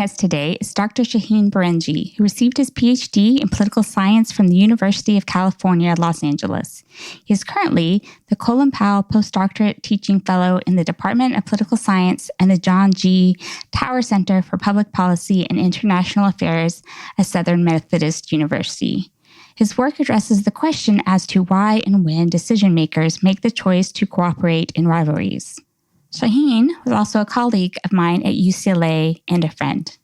us today is Dr. Shahin Berenji, who received his PhD in political science from the University of California, Los Angeles. He is currently the Colin Powell Postdoctorate Teaching Fellow in the Department of Political Science and the John G. Tower Center for Public Policy and International Affairs at Southern Methodist University. His work addresses the question as to why and when decision-makers make the choice to cooperate in rivalries. Shahin was also a colleague of mine at UCLA and a friend.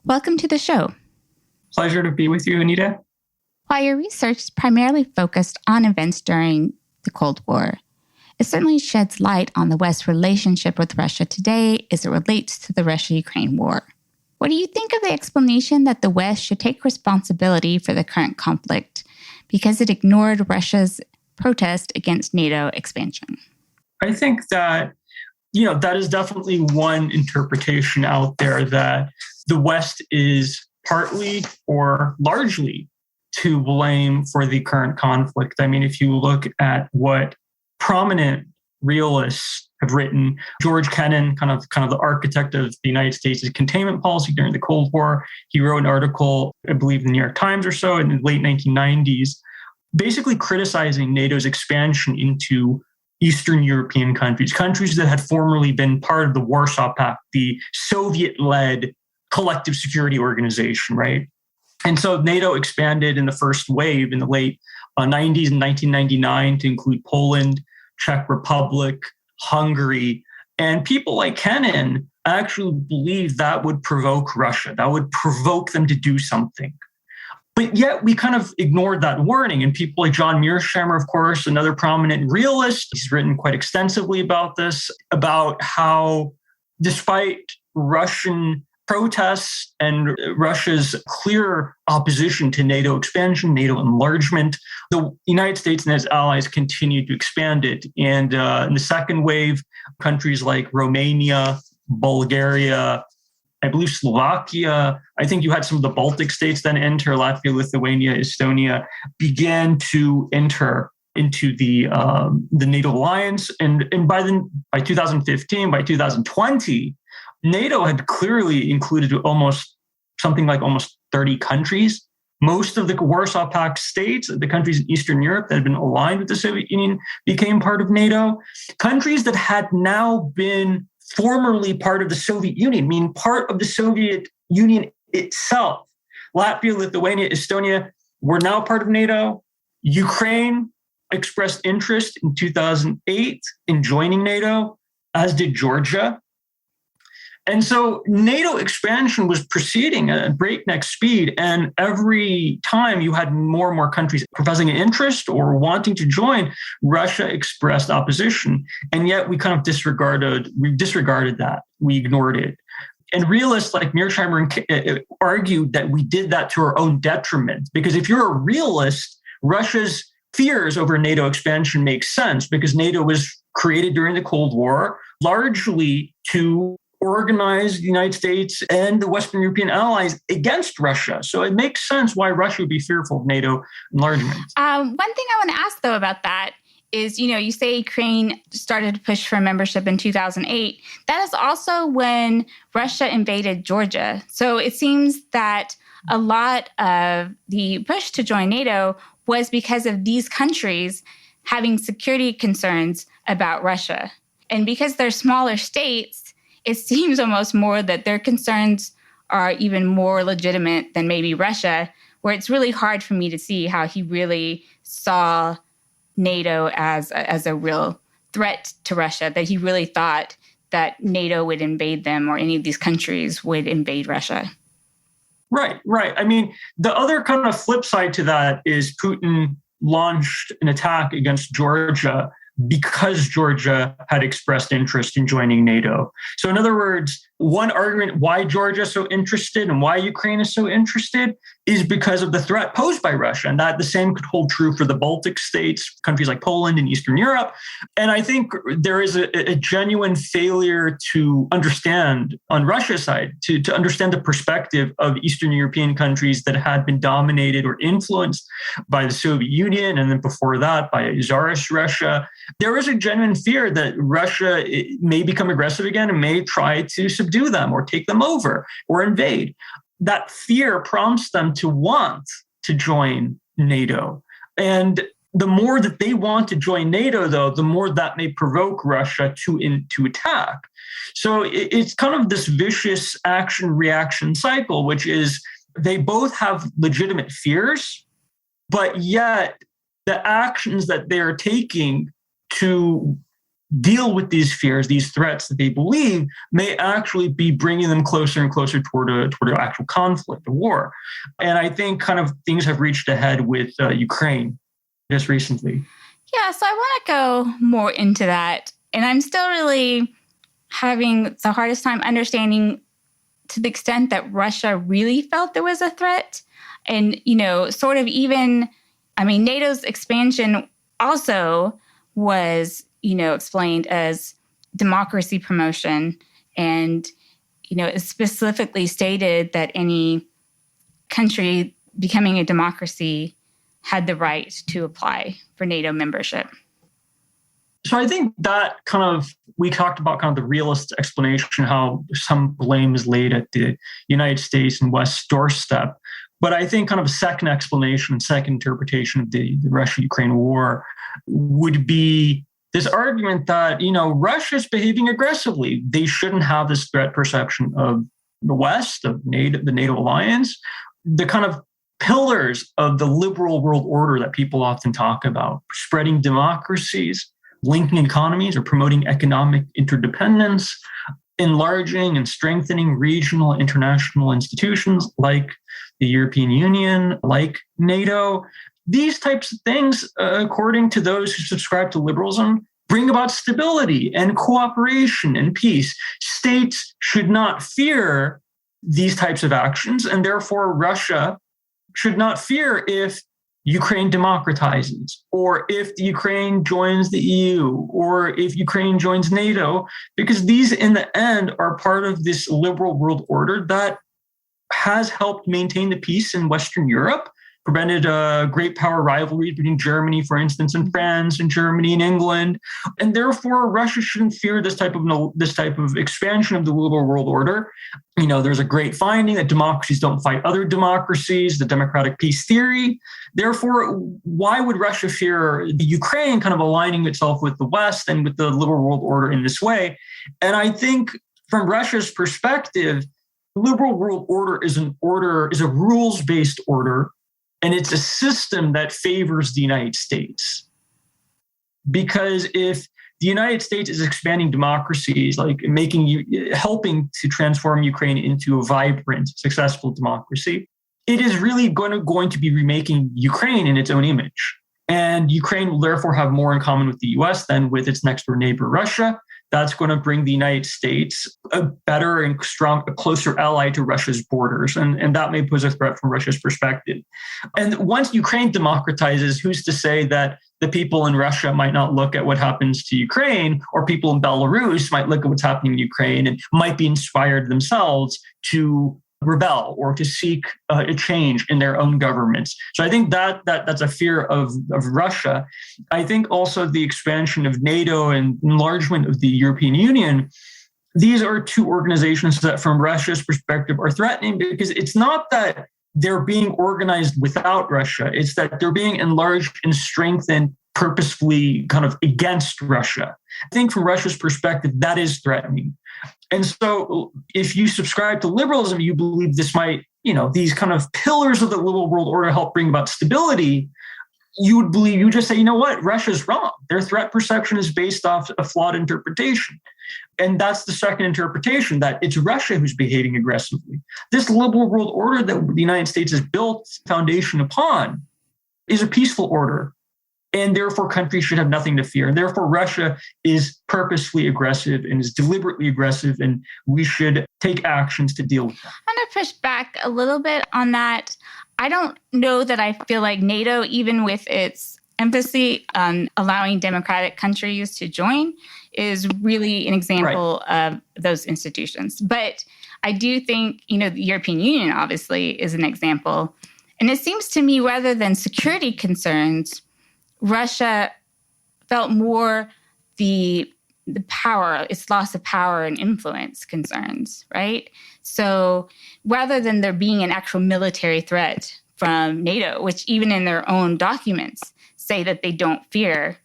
Welcome to the show. Pleasure to be with you, Anita. While your research is primarily focused on events during the Cold War, it certainly sheds light on the West's relationship with Russia today as it relates to the Russia-Ukraine war. What do you think of the explanation that the West should take responsibility for the current conflict because it ignored Russia's protest against NATO expansion? I think that that is definitely one interpretation out there, that the West is partly or largely to blame for the current conflict. I mean, if you look at what prominent realists have written, George Kennan, kind of the architect of the United States' containment policy during the Cold War, he wrote an article, I believe, in the New York Times or so in the late 1990s, basically criticizing NATO's expansion into Eastern European countries that had formerly been part of the Warsaw Pact, the Soviet-led collective security organization, right? And so NATO expanded in the first wave in the late 90s and 1999 to include Poland, Czech Republic, Hungary. And people like Kennan actually believed that would provoke Russia, that would provoke them to do something. But yet we kind of ignored that warning. And people like John Mearsheimer, of course, another prominent realist, he's written quite extensively about this, about how despite Russian protests and Russia's clear opposition to NATO expansion, NATO enlargement, the United States and its allies continued to expand it. And in the second wave, countries like Romania, Bulgaria, I believe Slovakia, I think you had some of the Baltic states then enter, Latvia, Lithuania, Estonia, began to enter into the NATO alliance. And by 2015, by 2020, NATO had clearly included almost 30 countries. Most of the Warsaw Pact states, the countries in Eastern Europe that had been aligned with the Soviet Union, became part of NATO. Countries that had now been formerly part of the Soviet Union, meaning part of the Soviet Union itself. Latvia, Lithuania, Estonia were now part of NATO. Ukraine expressed interest in 2008 in joining NATO, as did Georgia. And so NATO expansion was proceeding at breakneck speed. And every time you had more and more countries professing an interest or wanting to join, Russia expressed opposition. And yet we kind of disregarded that. We ignored it. And realists like Mearsheimer argued that we did that to our own detriment. Because if you're a realist, Russia's fears over NATO expansion make sense because NATO was created during the Cold War largely to organize the United States and the Western European allies against Russia. So it makes sense why Russia would be fearful of NATO enlargement. One thing I want to ask, though, about that is, you say Ukraine started to push for membership in 2008. That is also when Russia invaded Georgia. So it seems that a lot of the push to join NATO was because of these countries having security concerns about Russia. And because they're smaller states, it seems almost more that their concerns are even more legitimate than maybe Russia, where it's really hard for me to see how he really saw NATO as a real threat to Russia, that he really thought that NATO would invade them or any of these countries would invade Russia. Right. I mean, the other kind of flip side to that is Putin launched an attack against Georgia because Georgia had expressed interest in joining NATO. So in other words, one argument why Georgia is so interested and why Ukraine is so interested is because of the threat posed by Russia. And that the same could hold true for the Baltic states, countries like Poland and Eastern Europe. And I think there is a genuine failure to understand on Russia's side, to understand the perspective of Eastern European countries that had been dominated or influenced by the Soviet Union, and then before that by Tsarist Russia. There is a genuine fear that Russia may become aggressive again and may try to subdue subdue them or take them over or invade. That fear prompts them to want to join NATO. And the more that they want to join NATO, though, the more that may provoke Russia to attack. So it's kind of this vicious action-reaction cycle, which is they both have legitimate fears, but yet the actions that they are taking to deal with these fears, these threats that they believe, may actually be bringing them closer and closer toward an actual conflict, a war. And I think kind of things have reached a head with Ukraine just recently. Yeah, so I want to go more into that. And I'm still really having the hardest time understanding to the extent that Russia really felt there was a threat. And, sort of even, NATO's expansion also was, explained as democracy promotion. And, it specifically stated that any country becoming a democracy had the right to apply for NATO membership. So I think that we talked about kind of the realist explanation, how some blame is laid at the United States and West's doorstep. But I think kind of a second explanation, second interpretation of the Russia-Ukraine war would be this argument that, Russia's behaving aggressively. They shouldn't have this threat perception of the West, of NATO, the NATO alliance. The kind of pillars of the liberal world order that people often talk about, spreading democracies, linking economies or promoting economic interdependence, enlarging and strengthening regional and international institutions like the European Union, like NATO. These types of things, according to those who subscribe to liberalism, bring about stability and cooperation and peace. States should not fear these types of actions, and therefore Russia should not fear if Ukraine democratizes, or if the Ukraine joins the EU, or if Ukraine joins NATO, because these in the end are part of this liberal world order that has helped maintain the peace in Western Europe, prevented great power rivalries between Germany, for instance, and France, and Germany and England, and therefore Russia shouldn't fear this type of expansion of the liberal world order. There's a great finding that democracies don't fight other democracies, the democratic peace theory. Therefore, why would Russia fear the Ukraine kind of aligning itself with the West and with the liberal world order in this way? And I think from Russia's perspective, the liberal world order is a rules-based order. And it's a system that favors the United States. Because if the United States is expanding democracies, like helping to transform Ukraine into a vibrant, successful democracy, it is really going to be remaking Ukraine in its own image. And Ukraine will therefore have more in common with the US than with its next door neighbor, Russia. That's going to bring the United States a better and a closer ally to Russia's borders. And that may pose a threat from Russia's perspective. And once Ukraine democratizes, who's to say that the people in Russia might not look at what happens to Ukraine, or people in Belarus might look at what's happening in Ukraine and might be inspired themselves to rebel or to seek a change in their own governments. So I think that's a fear of Russia. I think also the expansion of NATO and enlargement of the European Union, these are two organizations that from Russia's perspective are threatening, because it's not that they're being organized without Russia. It's that they're being enlarged and strengthened purposefully kind of against Russia. I think from Russia's perspective, that is threatening. And so if you subscribe to liberalism, you believe this might, these kind of pillars of the liberal world order help bring about stability. You would just say, Russia's wrong. Their threat perception is based off a flawed interpretation. And that's the second interpretation, that it's Russia who's behaving aggressively. This liberal world order that the United States has built foundation upon is a peaceful order. And therefore, countries should have nothing to fear. And therefore, Russia is purposely aggressive and is deliberately aggressive, and we should take actions to deal with that. I'm going to push back a little bit on that. I don't know that I feel like NATO, even with its emphasis on allowing democratic countries to join, is really an example of those institutions. But I do think, the European Union obviously is an example. And it seems to me, rather than security concerns, Russia felt more the the power, its loss of power and influence concerns, right? So rather than there being an actual military threat from NATO, which even in their own documents say that they don't fear,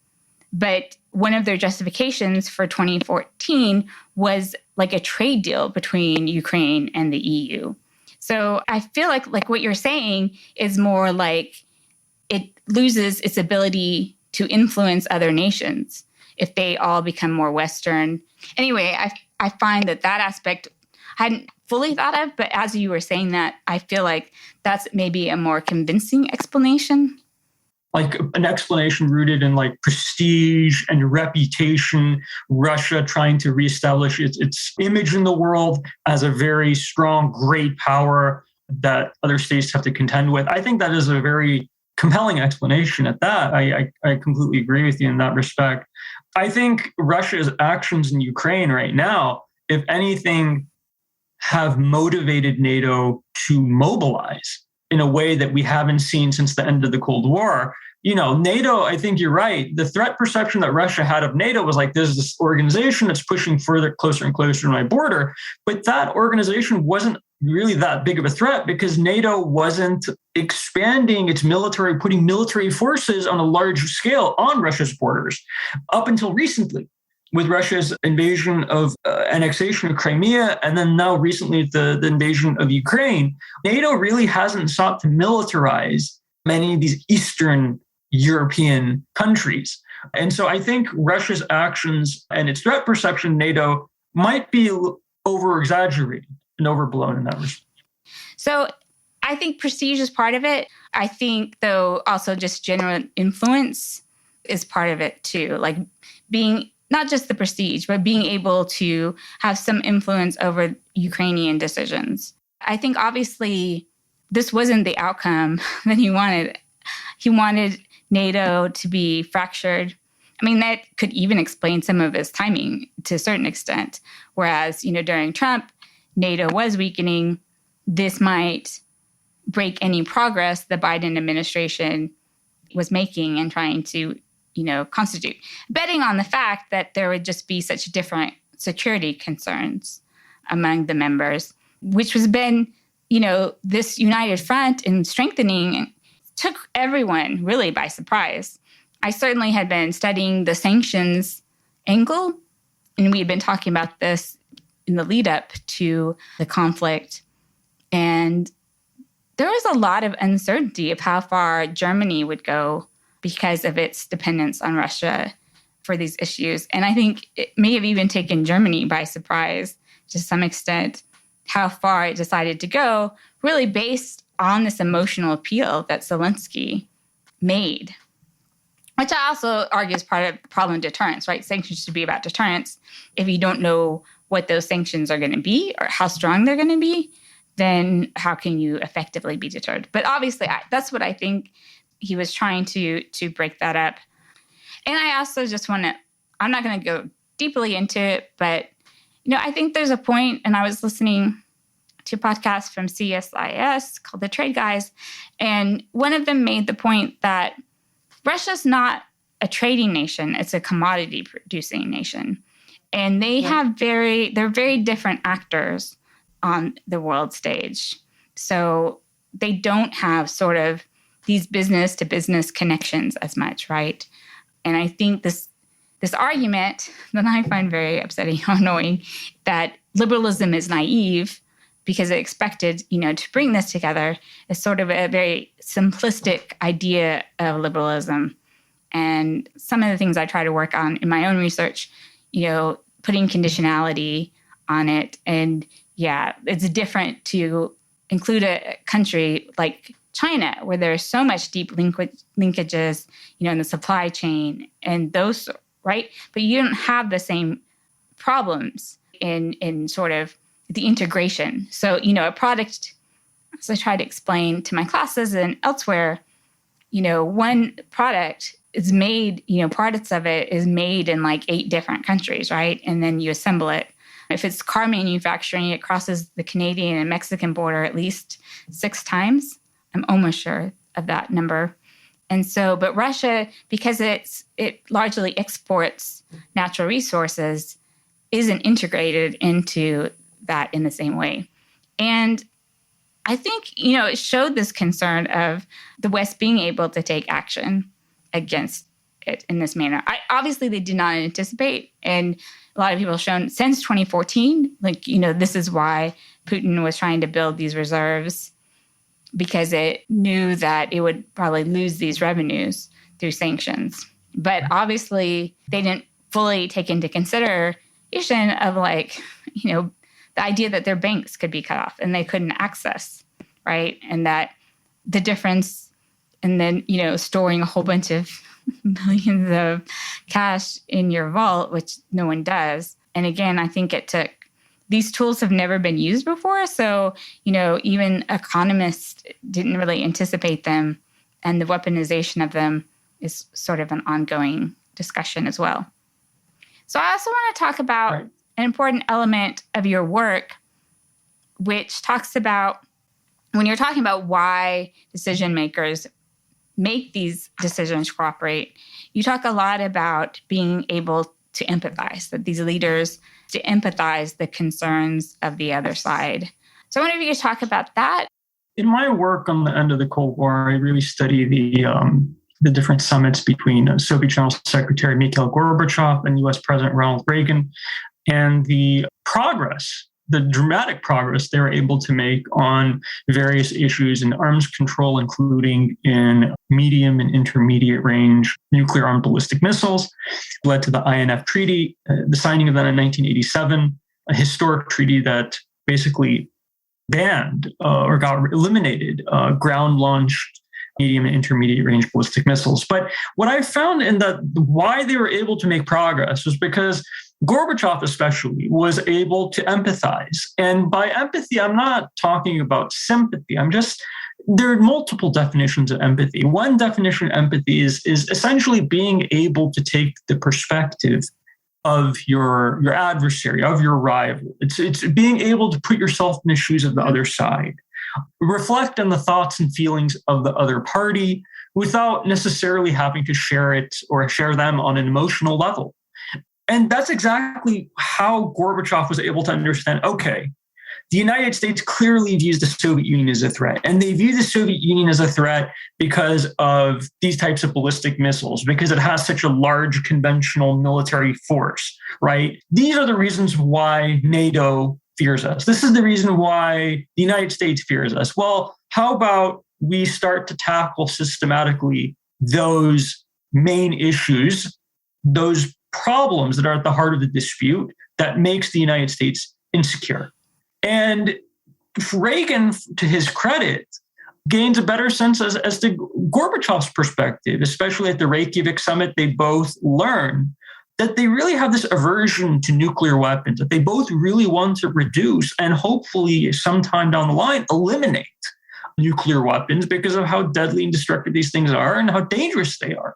but one of their justifications for 2014 was like a trade deal between Ukraine and the EU. So I feel like what you're saying is more like it loses its ability to influence other nations if they all become more Western. Anyway, I find that aspect I hadn't fully thought of, but as you were saying that, I feel like that's maybe a more convincing explanation. Like an explanation rooted in like prestige and reputation, Russia trying to reestablish its image in the world as a very strong, great power that other states have to contend with. I think that is a very compelling explanation at that. I completely agree with you in that respect. I think Russia's actions in Ukraine right now, if anything, have motivated NATO to mobilize in a way that we haven't seen since the end of the Cold War. You know, NATO, I think you're right. The threat perception that Russia had of NATO was like, there's this organization that's pushing further, closer and closer to my border. But that organization wasn't really that big of a threat because NATO wasn't expanding its military, putting military forces on a large scale on Russia's borders up until recently, with Russia's invasion of annexation of Crimea, and then now recently the invasion of Ukraine. NATO really hasn't sought to militarize many of these Eastern European countries. And so I think Russia's actions and its threat perception, NATO, might be over-exaggerated and overblown in that respect. So I think prestige is part of it. I think, though, also just general influence is part of it, too. Like being not just the prestige, but being able to have some influence over Ukrainian decisions. I think, obviously, this wasn't the outcome that he wanted. He wanted NATO to be fractured. I mean, that could even explain some of his timing to a certain extent. Whereas, during Trump, NATO was weakening. This might break any progress the Biden administration was making and trying to, constitute. Betting on the fact that there would just be such different security concerns among the members, which has been, this united front and strengthening took everyone really by surprise. I certainly had been studying the sanctions angle, and we had been talking about this in the lead up to the conflict. And there was a lot of uncertainty of how far Germany would go because of its dependence on Russia for these issues. And I think it may have even taken Germany by surprise to some extent how far it decided to go, really based on this emotional appeal that Zelensky made, which I also argue is part of the problem of deterrence, right? Sanctions should be about deterrence. If you don't know what those sanctions are going to be or how strong they're going to be, then how can you effectively be deterred? But obviously, that's what I think he was trying to break that up. And I also just want to, I'm not going to go deeply into it, but, I think there's a point, and I was listening to a podcast from CSIS called The Trade Guys, and one of them made the point that Russia's not a trading nation, it's a commodity producing nation. And they they're very different actors on the world stage. So they don't have sort of these business to business connections as much, right? And I think this argument that I find very upsetting or annoying, that liberalism is naive because it expected, to bring this together, is sort of a very simplistic idea of liberalism. And some of the things I try to work on in my own research, putting conditionality on it. And it's different to include a country like China, where there's so much deep linkages, in the supply chain and those, right? But you don't have the same problems in sort of the integration. So, a product, as I try to explain to my classes and elsewhere, one product is made, parts of it is made in like 8 different countries, right? And then you assemble it. If it's car manufacturing, it crosses the Canadian and Mexican border at least 6 times. I'm almost sure of that number. And so, but Russia, because it largely exports natural resources, isn't integrated into that in the same way. And I think, it showed this concern of the West being able to take action against it in this manner. Obviously, they did not anticipate, and a lot of people have shown since 2014, this is why Putin was trying to build these reserves, because it knew that it would probably lose these revenues through sanctions. But obviously, they didn't fully take into consideration of the idea that their banks could be cut off and they couldn't access, right? And that the difference, and then, storing a whole bunch of millions of cash in your vault, which no one does. And again, I think these tools have never been used before. So, even economists didn't really anticipate them. And the weaponization of them is sort of an ongoing discussion as well. So I also want to talk about an important element of your work, which talks about when you're talking about why decision makers make these decisions cooperate, you talk a lot about being able to empathize, that these leaders to empathize the concerns of the other side. So I wonder if you could talk about that. In my work on the end of the Cold War, I really study the different summits between Soviet General Secretary Mikhail Gorbachev and U.S. President Ronald Reagan, and the dramatic progress they were able to make on various issues in arms control, including in medium and intermediate range nuclear armed ballistic missiles, led to the INF Treaty, the signing of that in 1987, a historic treaty that basically banned or eliminated ground-launched medium and intermediate range ballistic missiles. But what I found in why they were able to make progress was because Gorbachev especially was able to empathize. And by empathy, I'm not talking about sympathy. There are multiple definitions of empathy. One definition of empathy is essentially being able to take the perspective of your adversary, of your rival. It's being able to put yourself in the shoes of the other side, reflect on the thoughts and feelings of the other party without necessarily having to share it or share them on an emotional level. And that's exactly how Gorbachev was able to understand, okay, the United States clearly views the Soviet Union as a threat. And they view the Soviet Union as a threat because of these types of ballistic missiles, because it has such a large conventional military force, right? These are the reasons why NATO fears us. This is the reason why the United States fears us. Well, how about we start to tackle systematically those main issues, those problems that are at the heart of the dispute that makes the United States insecure. And Reagan, to his credit, gains a better sense as to Gorbachev's perspective, especially at the Reykjavik summit. They both learn that they really have this aversion to nuclear weapons, that they both really want to reduce and hopefully sometime down the line eliminate nuclear weapons because of how deadly and destructive these things are and how dangerous they are.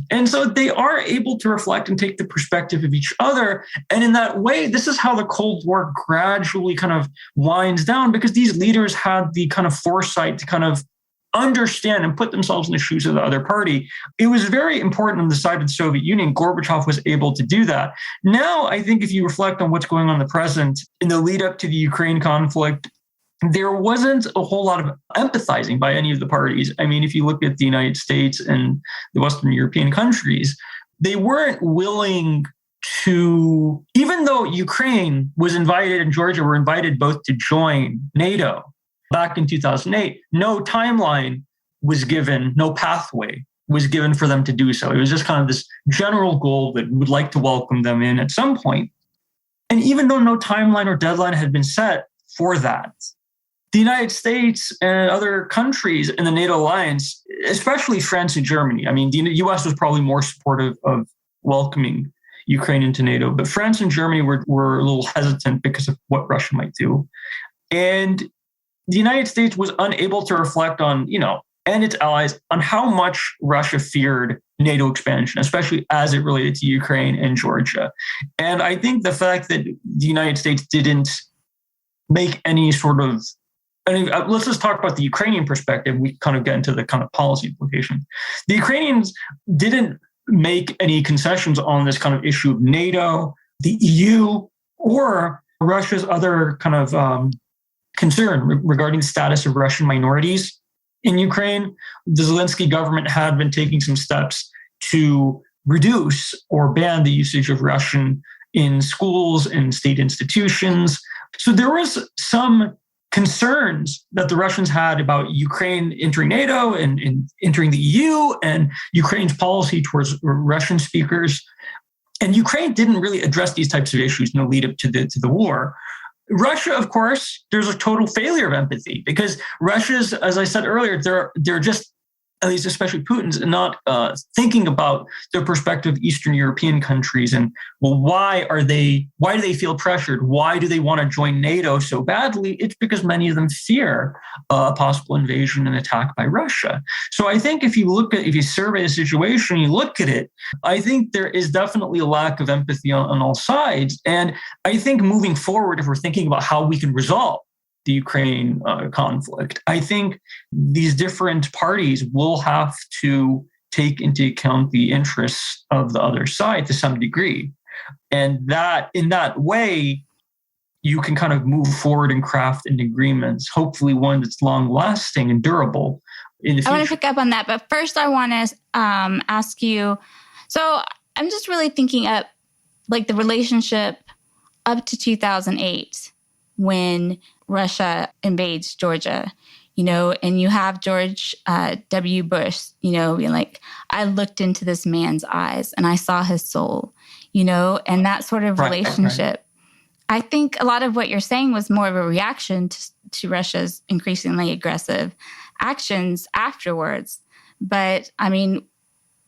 And so they are able to reflect and take the perspective of each other. And in that way, this is how the Cold War gradually kind of winds down, because these leaders had the kind of foresight to kind of understand and put themselves in the shoes of the other party. It was very important on the side of the Soviet Union. Gorbachev was able to do that. Now, I think if you reflect on what's going on in the present, in the lead up to the Ukraine conflict, there wasn't a whole lot of empathizing by any of the parties. I mean, if you look at the United States and the Western European countries, they weren't willing to, even though Ukraine was invited and Georgia were invited both to join NATO back in 2008, no timeline was given, no pathway was given for them to do so. It was just kind of this general goal that we would like to welcome them in at some point. And even though no timeline or deadline had been set for that, the United States and other countries in the NATO alliance, especially France and Germany, I mean, the US was probably more supportive of welcoming Ukraine into NATO, but France and Germany were a little hesitant because of what Russia might do. And the United States was unable to reflect on, and its allies on how much Russia feared NATO expansion, especially as it related to Ukraine and Georgia. And I think the fact that the United States didn't make any sort of let's just talk about the Ukrainian perspective. We kind of get into the kind of policy implications. The Ukrainians didn't make any concessions on this kind of issue of NATO, the EU, or Russia's other kind of concern regarding the status of Russian minorities in Ukraine. The Zelensky government had been taking some steps to reduce or ban the usage of Russian in schools and state institutions. So there was some concerns that the Russians had about Ukraine entering NATO and entering the EU and Ukraine's policy towards Russian speakers. And Ukraine didn't really address these types of issues in the lead up to the war. Russia, of course, there's a total failure of empathy because Russia's, as I said earlier, they're just, at least especially Putin's, not thinking about the perspective of Eastern European countries and, well, why do they feel pressured? Why do they want to join NATO so badly? It's because many of them fear a possible invasion and attack by Russia. So I think if you survey the situation, you look at it, I think there is definitely a lack of empathy on all sides. And I think moving forward, if we're thinking about how we can resolve the Ukraine conflict, I think these different parties will have to take into account the interests of the other side to some degree. And that in that way, you can kind of move forward and craft an agreement, hopefully one that's long lasting and durable in the future. I want to pick up on that. But first I want to ask you, so I'm just really thinking of like the relationship up to 2008 when Russia invades Georgia, and you have George W. Bush, being like, I looked into this man's eyes and I saw his soul, and that sort of relationship. Right. I think a lot of what you're saying was more of a reaction to Russia's increasingly aggressive actions afterwards. But I mean,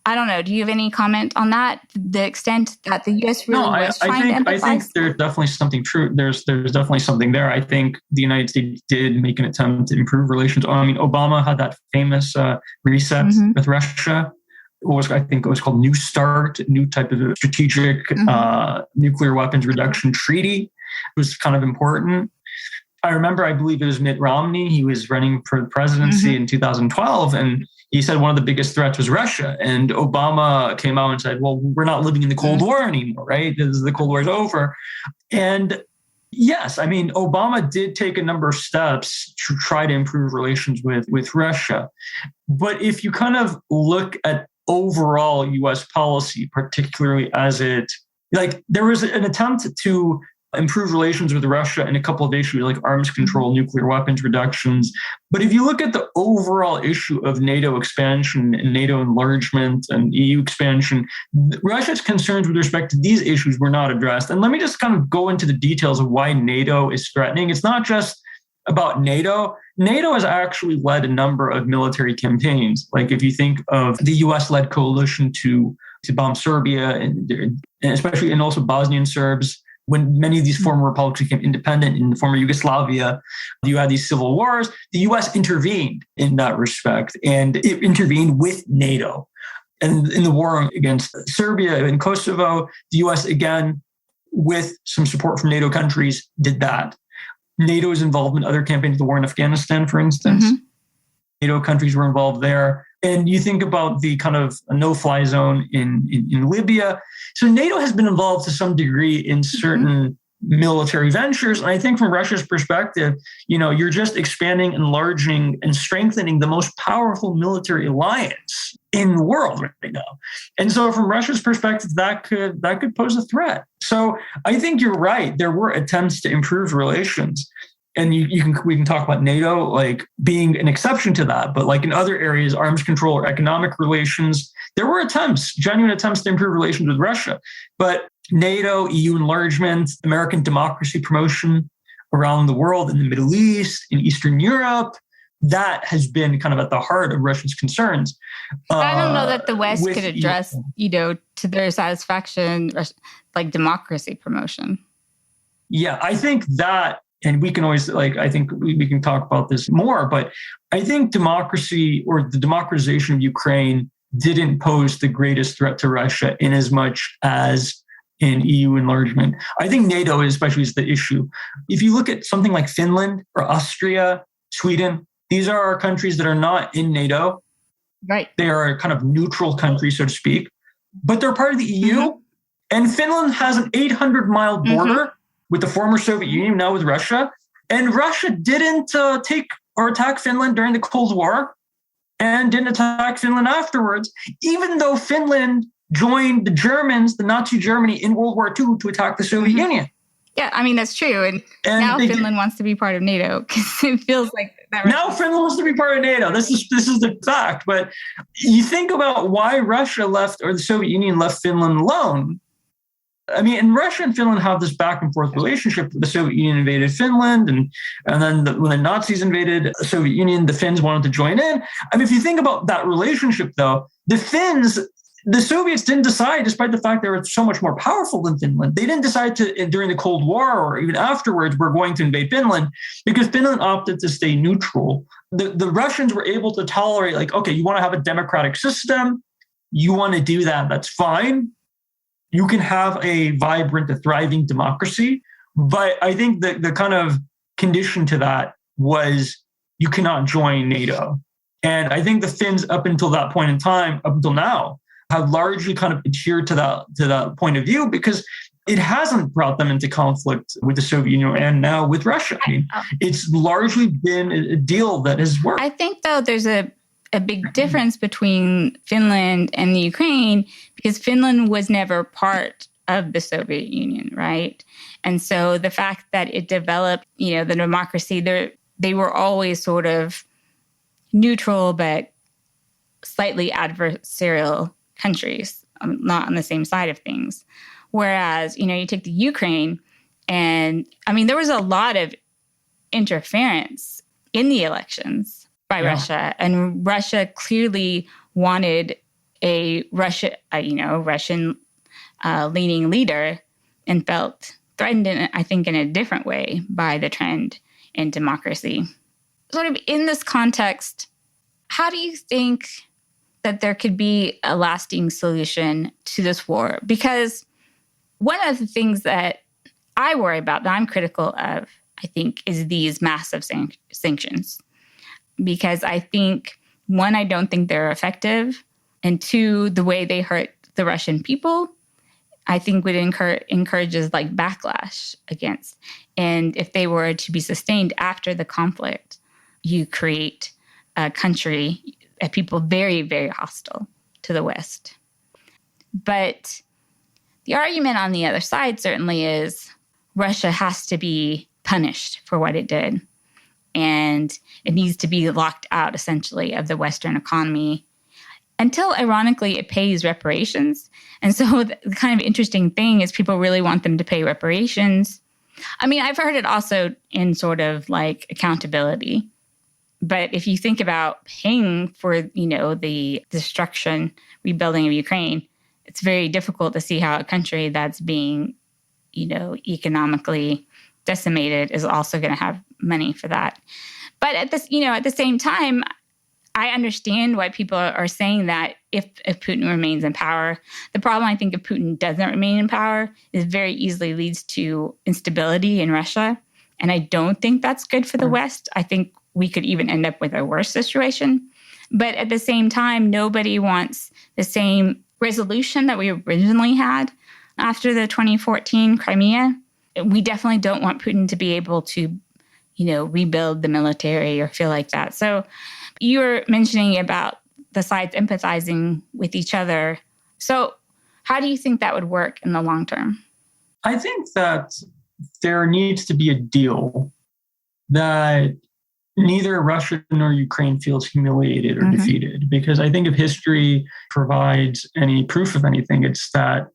I don't know. Do you have any comment on that? The extent that the U.S. really was trying to empathize? I think there's definitely something true. There's definitely something there. I think the United States did make an attempt to improve relations. I mean, Obama had that famous reset with Russia. I think it was called New START, new type of strategic nuclear weapons reduction treaty. It was kind of important. I remember, I believe it was Mitt Romney. He was running for the presidency in 2012, and he said one of the biggest threats was Russia. And Obama came out and said, well, we're not living in the Cold War anymore, right? The Cold War is over. And yes, I mean, Obama did take a number of steps to try to improve relations with Russia. But if you kind of look at overall U.S. policy, particularly there was an attempt to improve relations with Russia in a couple of issues like arms control, nuclear weapons reductions. But if you look at the overall issue of NATO expansion and NATO enlargement and EU expansion, Russia's concerns with respect to these issues were not addressed. And let me just kind of go into the details of why NATO is threatening. It's not just about NATO. NATO has actually led a number of military campaigns. Like if you think of the US-led coalition to bomb Serbia and especially and also Bosnian Serbs, when many of these former republics became independent in the former Yugoslavia, you had these civil wars. The U.S. intervened in that respect, and it intervened with NATO. And in the war against Serbia and Kosovo, the U.S. again, with some support from NATO countries, did that. NATO's involvement in other campaigns, the war in Afghanistan, for instance, NATO countries were involved there. And you think about the kind of no-fly zone in Libya. So NATO has been involved to some degree in certain military ventures. And I think from Russia's perspective, you're just expanding, enlarging, and strengthening the most powerful military alliance in the world right now. And so from Russia's perspective, that could pose a threat. So I think you're right. There were attempts to improve relations. And we can talk about NATO like being an exception to that, but like in other areas, arms control or economic relations, there were genuine attempts to improve relations with Russia. But NATO, EU enlargement, American democracy promotion around the world, in the Middle East, in Eastern Europe, that has been kind of at the heart of Russia's concerns. I don't know that the West could address, to their satisfaction, like democracy promotion. Yeah, I think that. And we can always, I think we can talk about this more, but I think democracy or the democratization of Ukraine didn't pose the greatest threat to Russia in as much as in EU enlargement. I think NATO especially is the issue. If you look at something like Finland or Austria, Sweden. These are countries that are not in NATO. Right. They are a kind of neutral country, so to speak, but they're part of the EU. Mm-hmm. And Finland has an 800-mile border with the former Soviet Union, now with Russia. And Russia didn't take or attack Finland during the Cold War and didn't attack Finland afterwards, even though Finland joined the Germans, the Nazi Germany, in World War II to attack the Soviet Union. Yeah, I mean, that's true. And now Finland wants to be part of NATO because it feels like that. Now Finland wants to be part of NATO. This is the fact. But you think about why Russia left, or the Soviet Union left Finland alone. I mean, and Russia and Finland have this back and forth relationship. The Soviet Union invaded Finland, and then when the Nazis invaded the Soviet Union, the Finns wanted to join in. I mean, if you think about that relationship, though, the Soviets didn't decide, despite the fact they were so much more powerful than Finland, they didn't decide to, during the Cold War or even afterwards, we're going to invade Finland, because Finland opted to stay neutral. The Russians were able to tolerate, like, okay, you want to have a democratic system, you want to do that, that's fine. You can have a vibrant, a thriving democracy. But I think that the kind of condition to that was you cannot join NATO. And I think the Finns, up until that point in time, up until now, have largely kind of adhered to that point of view, because it hasn't brought them into conflict with the Soviet Union and now with Russia. I mean, it's largely been a deal that has worked. I think, though, there's a big difference between Finland and the Ukraine, because Finland was never part of the Soviet Union, right? And so the fact that it developed, the democracy, they were always sort of neutral but slightly adversarial countries, not on the same side of things. Whereas, you take the Ukraine, and I mean, there was a lot of interference in the elections by Russia, and Russia clearly wanted a Russian leaning leader, and felt threatened, in a different way by the trend in democracy. Sort of in this context, how do you think that there could be a lasting solution to this war? Because one of the things that I worry about, that I'm critical of, I think, is these massive sanctions. Because I think, one, I don't think they're effective. And two, the way they hurt the Russian people, I think would encourages like backlash against. And if they were to be sustained after the conflict, you create a country, people very, very hostile to the West. But the argument on the other side certainly is Russia has to be punished for what it did. And it needs to be locked out, essentially, of the Western economy until, ironically, it pays reparations. And so the kind of interesting thing is people really want them to pay reparations. I mean, I've heard it also in sort of like accountability. But if you think about paying for, the destruction, rebuilding of Ukraine, it's very difficult to see how a country that's being, economically decimated is also going to have money for that. But at the same time, I understand why people are saying that if Putin remains in power. The problem, I think, if Putin doesn't remain in power, is very easily leads to instability in Russia. And I don't think that's good for the West. I think we could even end up with a worse situation. But at the same time, nobody wants the same resolution that we originally had after the 2014 Crimea. We definitely don't want Putin to be able to, rebuild the military or feel like that. So you were mentioning about the sides empathizing with each other. So how do you think that would work in the long term? I think that there needs to be a deal that neither Russia nor Ukraine feels humiliated or defeated. Because I think if history provides any proof of anything, it's that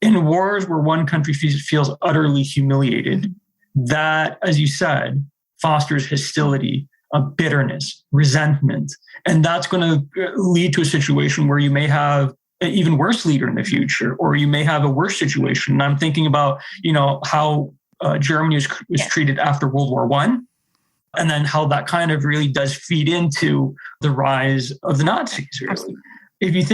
in wars where one country feels utterly humiliated, that, as you said, fosters hostility, bitterness, resentment. And that's going to lead to a situation where you may have an even worse leader in the future, or you may have a worse situation. And I'm thinking about, how Germany was treated after World War I. And then how that kind of really does feed into the rise of the Nazis, really. Absolutely. If you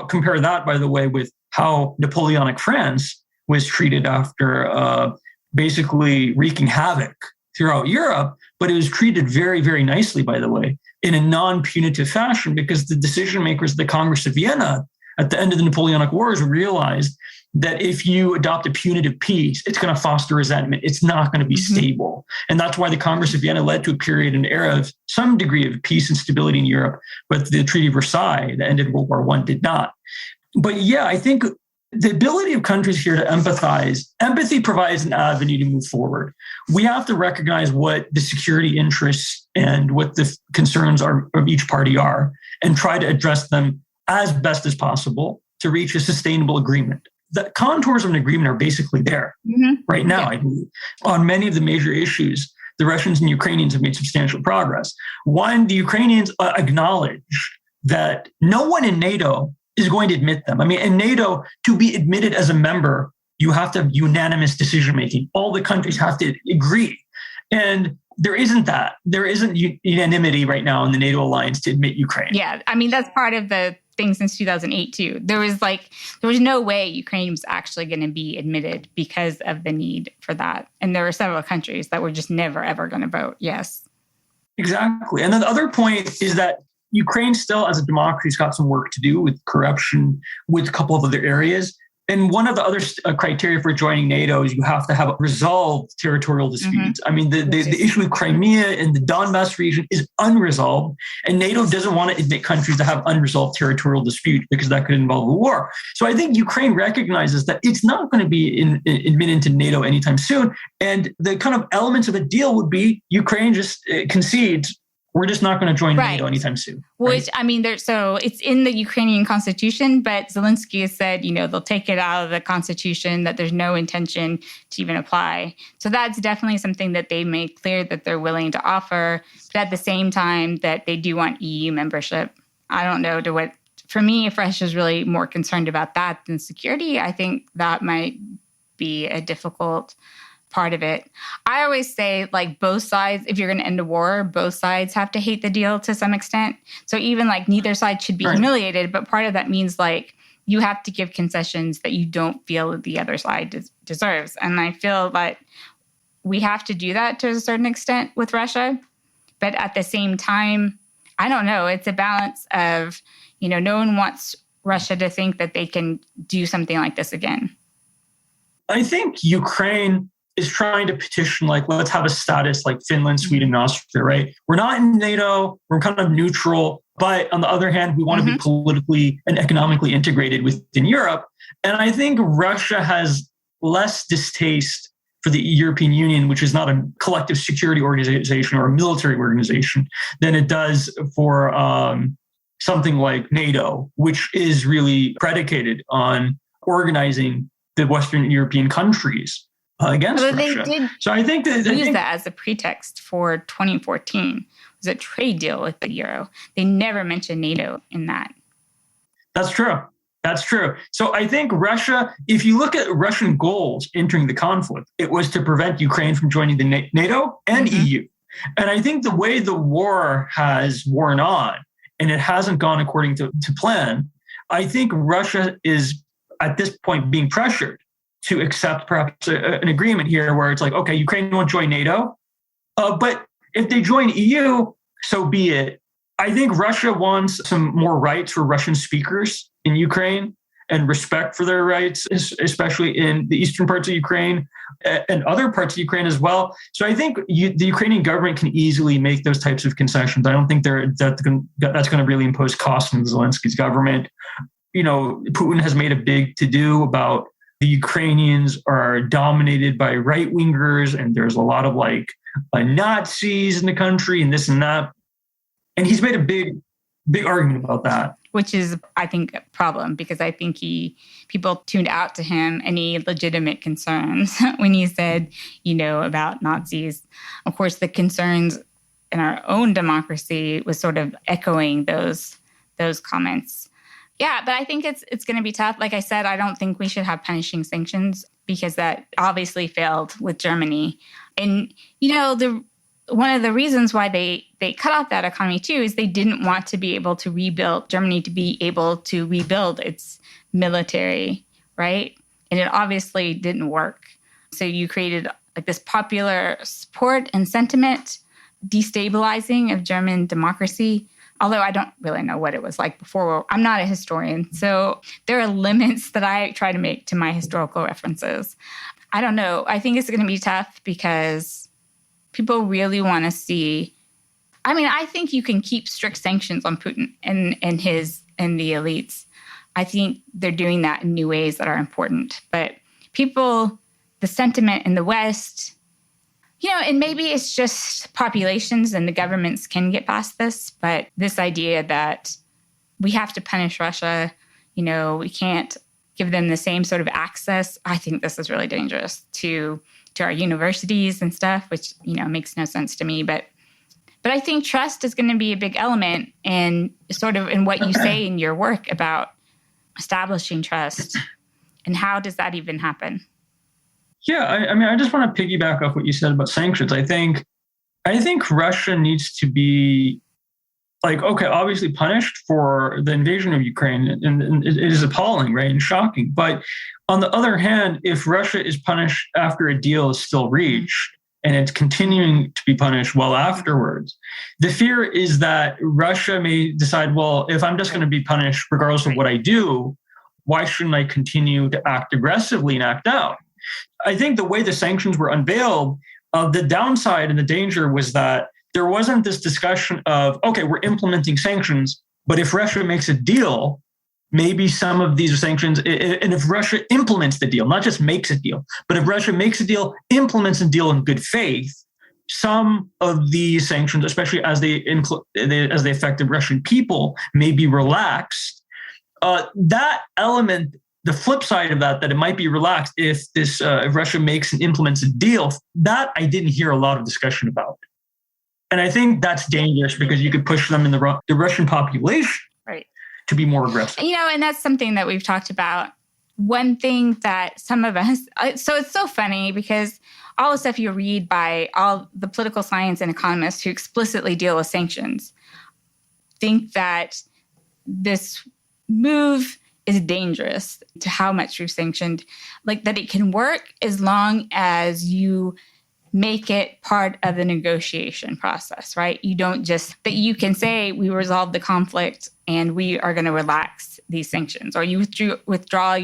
compare that, by the way, with how Napoleonic France was treated after basically wreaking havoc throughout Europe, but it was treated very, very nicely, by the way, in a non-punitive fashion, because the decision makers of the Congress of Vienna at the end of the Napoleonic Wars realized that if you adopt a punitive peace, it's going to foster resentment. It's not going to be stable. And that's why the Congress of Vienna led to a period, an era of some degree of peace and stability in Europe. But the Treaty of Versailles that ended World War I did not. But yeah, I think the ability of countries here to empathize, empathy provides an avenue to move forward. We have to recognize what the security interests and what the concerns are of each party are, and try to address them as best as possible to reach a sustainable agreement. The contours of an agreement are basically there right now, I believe. On many of the major issues, the Russians and Ukrainians have made substantial progress. One, the Ukrainians acknowledge that no one in NATO is going to admit them. I mean, in NATO, to be admitted as a member, you have to have unanimous decision-making. All the countries have to agree. And there isn't that. There isn't unanimity right now in the NATO alliance to admit Ukraine. Yeah, I mean, that's part of the thing since 2008 too. There was no way Ukraine was actually going to be admitted because of the need for that. And there were several countries that were just never, ever going to vote yes. Exactly. And then the other point is that Ukraine still, as a democracy, has got some work to do with corruption, with a couple of other areas. And one of the other criteria for joining NATO is you have to have resolved territorial disputes. I mean, the issue with Crimea and the Donbass region is unresolved, and NATO doesn't want to admit countries that have unresolved territorial dispute because that could involve a war. So I think Ukraine recognizes that it's not going to be admitted into NATO anytime soon. And the kind of elements of the deal would be Ukraine just concedes, we're just not going to join NATO anytime soon. Which, I mean, so it's in the Ukrainian constitution, but Zelensky has said, they'll take it out of the constitution, that there's no intention to even apply. So that's definitely something that they made clear that they're willing to offer, but at the same time that they do want EU membership. I don't know for me, if Russia's really more concerned about that than security, I think that might be a difficult part of it. I always say, both sides, if you're going to end a war, both sides have to hate the deal to some extent. So even neither side should be humiliated, but part of that means you have to give concessions that you don't feel the other side deserves. And I feel that we have to do that to a certain extent with Russia. But at the same time, I don't know, it's a balance of, no one wants Russia to think that they can do something like this again. I think Ukraine is trying to petition, let's have a status like Finland, Sweden, and Austria, right? We're not in NATO, we're kind of neutral, but on the other hand, we want to be politically and economically integrated within Europe. And I think Russia has less distaste for the European Union, which is not a collective security organization or a military organization, than it does for something like NATO, which is really predicated on organizing the Western European countries against Russia. So I think that use that as a pretext for 2014. It was a trade deal with the euro. They never mentioned NATO in that. That's true. That's true. So I think Russia, if you look at Russian goals entering the conflict, it was to prevent Ukraine from joining the NATO and EU. And I think the way the war has worn on, and it hasn't gone according to plan, I think Russia is at this point being pressured to accept perhaps an agreement here where it's okay, Ukraine won't join NATO, but if they join EU, so be it. I think Russia wants some more rights for Russian speakers in Ukraine and respect for their rights, especially in the eastern parts of Ukraine and other parts of Ukraine as well. So I think the Ukrainian government can easily make those types of concessions. I don't think that's going to really impose costs on Zelensky's government. Putin has made a big to-do about the Ukrainians are dominated by right-wingers, and there's a lot of Nazis in the country and this and that. And he's made a big argument about that. Which is, I think, a problem, because I think people tuned out to him any legitimate concerns when he said, about Nazis. Of course, the concerns in our own democracy was sort of echoing those comments. Yeah, but I think it's going to be tough. Like I said, I don't think we should have punishing sanctions because that obviously failed with Germany. And, one of the reasons why they cut off that economy too is they didn't want to be able to Germany to be able to rebuild its military, right? And it obviously didn't work. So you created like this popular support and sentiment, destabilizing of German democracy. Although I don't really know what it was like before. I'm not a historian, so there are limits that I try to make to my historical references. I don't know. I think it's going to be tough because people really want to see. I mean, I think you can keep strict sanctions on Putin and the elites. I think they're doing that in new ways that are important. But people, the sentiment in the West, and maybe it's just populations and the governments can get past this, but this idea that we have to punish Russia, we can't give them the same sort of access. I think this is really dangerous to our universities and stuff, which, makes no sense to me. But I think trust is going to be a big element in sort of in what you say in your work about establishing trust. And how does that even happen? Yeah, I just want to piggyback off what you said about sanctions. I think Russia needs to be obviously punished for the invasion of Ukraine, and it is appalling, right, and shocking. But on the other hand, if Russia is punished after a deal is still reached, and it's continuing to be punished well afterwards, the fear is that Russia may decide, well, if I'm just going to be punished regardless of what I do, why shouldn't I continue to act aggressively and act out? I think the way the sanctions were unveiled, the downside and the danger was that there wasn't this discussion of, okay, we're implementing sanctions, but if Russia makes a deal, maybe some of these sanctions, and if Russia implements the deal, not just makes a deal, but if Russia makes a deal, implements a deal in good faith, some of these sanctions, especially as they affect the Russian people, may be relaxed. That element, the flip side of that it might be relaxed if Russia makes and implements a deal, that I didn't hear a lot of discussion about. And I think that's dangerous because you could push them in the Russian population to be more aggressive. And that's something that we've talked about. One thing that some of us, so it's so funny because all the stuff you read by all the political science and economists who explicitly deal with sanctions think that this move is dangerous to how much we've sanctioned, like that it can work as long as you make it part of the negotiation process, right? You don't just, that you can say we resolved the conflict and we are going to relax these sanctions, or you withdraw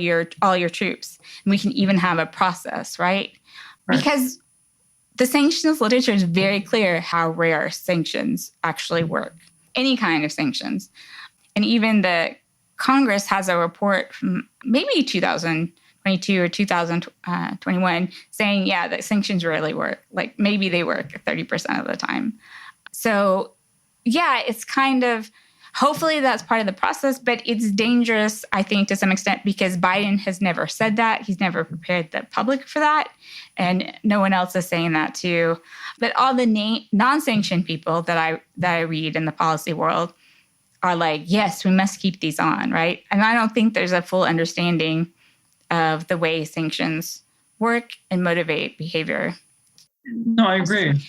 all your troops. And we can even have a process, right? Because the sanctions literature is very clear how rare sanctions actually work, any kind of sanctions. And even the Congress has a report from maybe 2022 or 2021 saying, yeah, that sanctions really work. Like maybe they work 30% of the time. So yeah, it's kind of, hopefully that's part of the process, but it's dangerous, I think, to some extent because Biden has never said that. He's never prepared the public for that. And no one else is saying that too. But all the non-sanctioned people that I read in the policy world are like, yes, we must keep these on, right? And I don't think there's a full understanding of the way sanctions work and motivate behavior. No, I agree.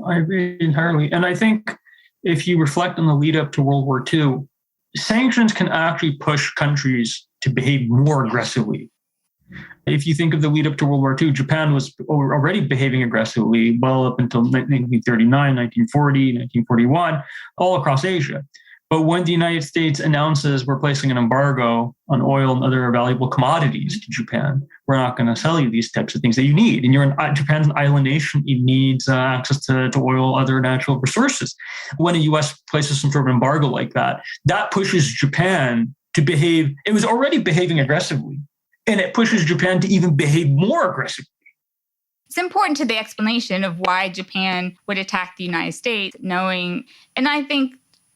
I agree entirely. And I think if you reflect on the lead up to World War II, sanctions can actually push countries to behave more aggressively. If you think of the lead up to World War II, Japan was already behaving aggressively well up until 1939, 1940, 1941, all across Asia. But when the United States announces we're placing an embargo on oil and other valuable commodities to Japan, we're not going to sell you these types of things that you need. And Japan's an island nation. It needs access to oil, other natural resources. When the U.S. places some sort of embargo like that, that pushes Japan to behave. It was already behaving aggressively, and it pushes Japan to even behave more aggressively. It's important to the explanation of why Japan would attack the United States, knowing, and I think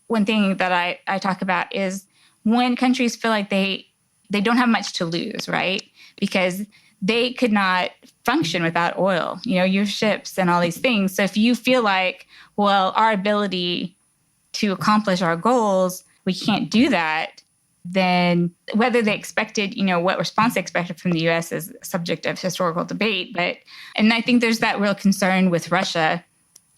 one thing that I talk about is when countries feel like they don't have much to lose, right? Because they could not function without oil, your ships and all these things. So if you feel like, well, our ability to accomplish our goals, we can't do that, then whether they expected, what response they expected from the U.S. is a subject of historical debate. And I think there's that real concern with Russia.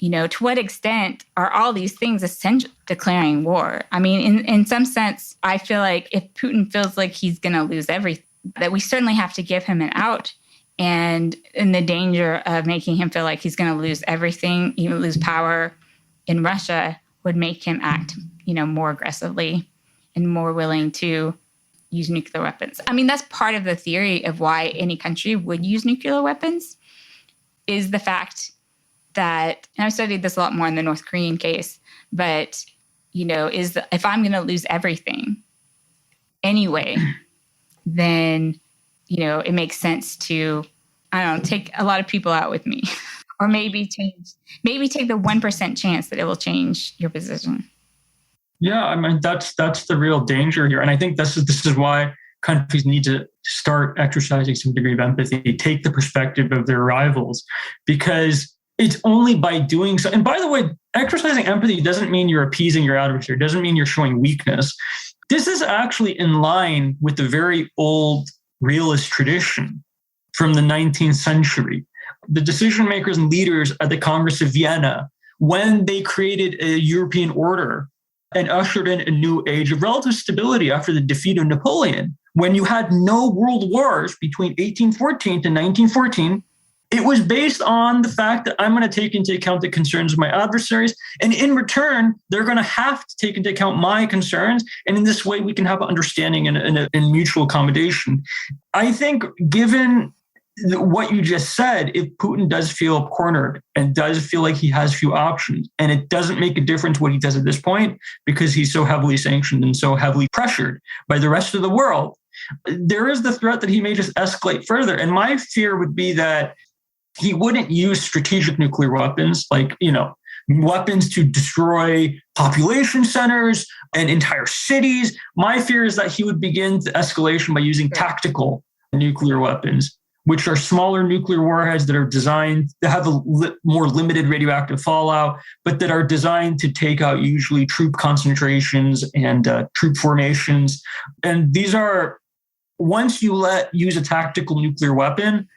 To what extent are all these things essential declaring war? I mean, in some sense, I feel like if Putin feels like he's going to lose everything, that we certainly have to give him an out and in the danger of making him feel like he's going to lose everything, even lose power in Russia, would make him act, more aggressively and more willing to use nuclear weapons. I mean, that's part of the theory of why any country would use nuclear weapons, is the fact that, and I've studied this a lot more in the North Korean case, but, if I'm going to lose everything anyway, then, it makes sense to, take a lot of people out with me, or maybe take the 1% chance that it will change your position. Yeah, I mean, that's the real danger here. And I think this is why countries need to start exercising some degree of empathy, take the perspective of their rivals, because it's only by doing so. And by the way, exercising empathy doesn't mean you're appeasing your adversary, doesn't mean you're showing weakness. This is actually in line with the very old realist tradition from the 19th century. The decision makers and leaders at the Congress of Vienna, when they created a European order and ushered in a new age of relative stability after the defeat of Napoleon, when you had no world wars between 1814 to 1914, it was based on the fact that I'm going to take into account the concerns of my adversaries. And in return, they're going to have to take into account my concerns. And in this way, we can have an understanding and mutual accommodation. I think given what you just said, if Putin does feel cornered and does feel like he has few options, and it doesn't make a difference what he does at this point because he's so heavily sanctioned and so heavily pressured by the rest of the world, there is the threat that he may just escalate further. And my fear would be that he wouldn't use strategic nuclear weapons, like, weapons to destroy population centers and entire cities. My fear is that he would begin the escalation by using tactical nuclear weapons, which are smaller nuclear warheads that are designed to have a more limited radioactive fallout, but that are designed to take out usually troop concentrations and troop formations. And these are, once you use a tactical nuclear weapon,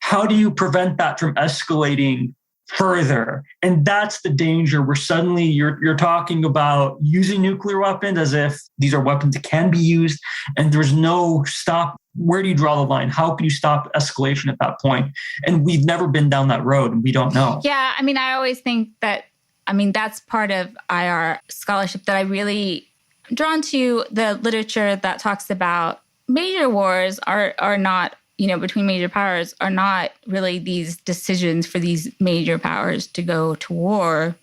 how do you prevent that from escalating further? And that's the danger, where suddenly you're talking about using nuclear weapons as if these are weapons that can be used, and there's no stop. Where do you draw the line? How can you stop escalation at that point? And we've never been down that road, and we don't know. Yeah, I mean, I always think that, that's part of IR scholarship that I really am drawn to, the literature that talks about major wars are not, between major powers, are not really these decisions for these major powers to go to war,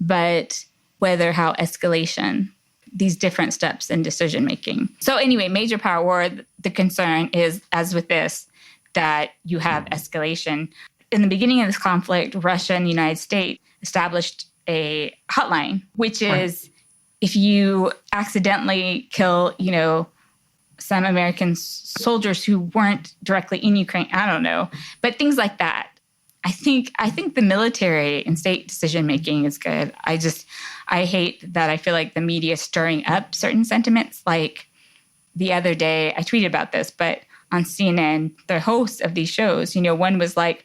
but whether how escalation, these different steps in decision making. So anyway, major power war, the concern is, as with this, that you have escalation. In the beginning of this conflict, Russia and the United States established a hotline, which is if you accidentally kill, some American soldiers who weren't directly in Ukraine, I don't know, but things like that. I think the military and state decision making is good. I hate that I feel like the media is stirring up certain sentiments. Like the other day, I tweeted about this, but on CNN, the hosts of these shows, one was like,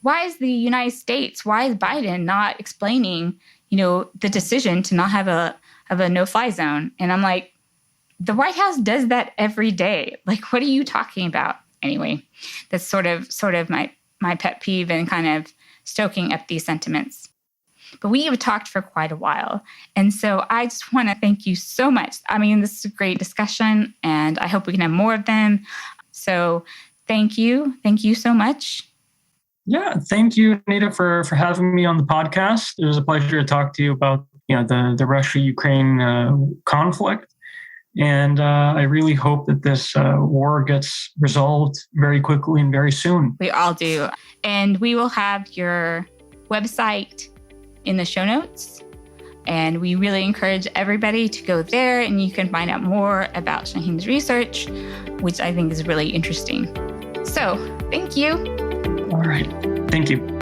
why is the United States, why is Biden not explaining, the decision to not have a no-fly zone? And I'm like, the White House does that every day. Like, what are you talking about? Anyway, that's sort of my pet peeve and kind of stoking up these sentiments. But we have talked for quite a while. And so I just want to thank you so much. I mean, this is a great discussion, and I hope we can have more of them. So thank you. Thank you so much. Yeah, thank you, Anita, for having me on the podcast. It was a pleasure to talk to you about the Russia-Ukraine conflict. And I really hope that this war gets resolved very quickly and very soon. We all do. And we will have your website in the show notes. And we really encourage everybody to go there, and you can find out more about Shahin's research, which I think is really interesting. So thank you. All right. Thank you.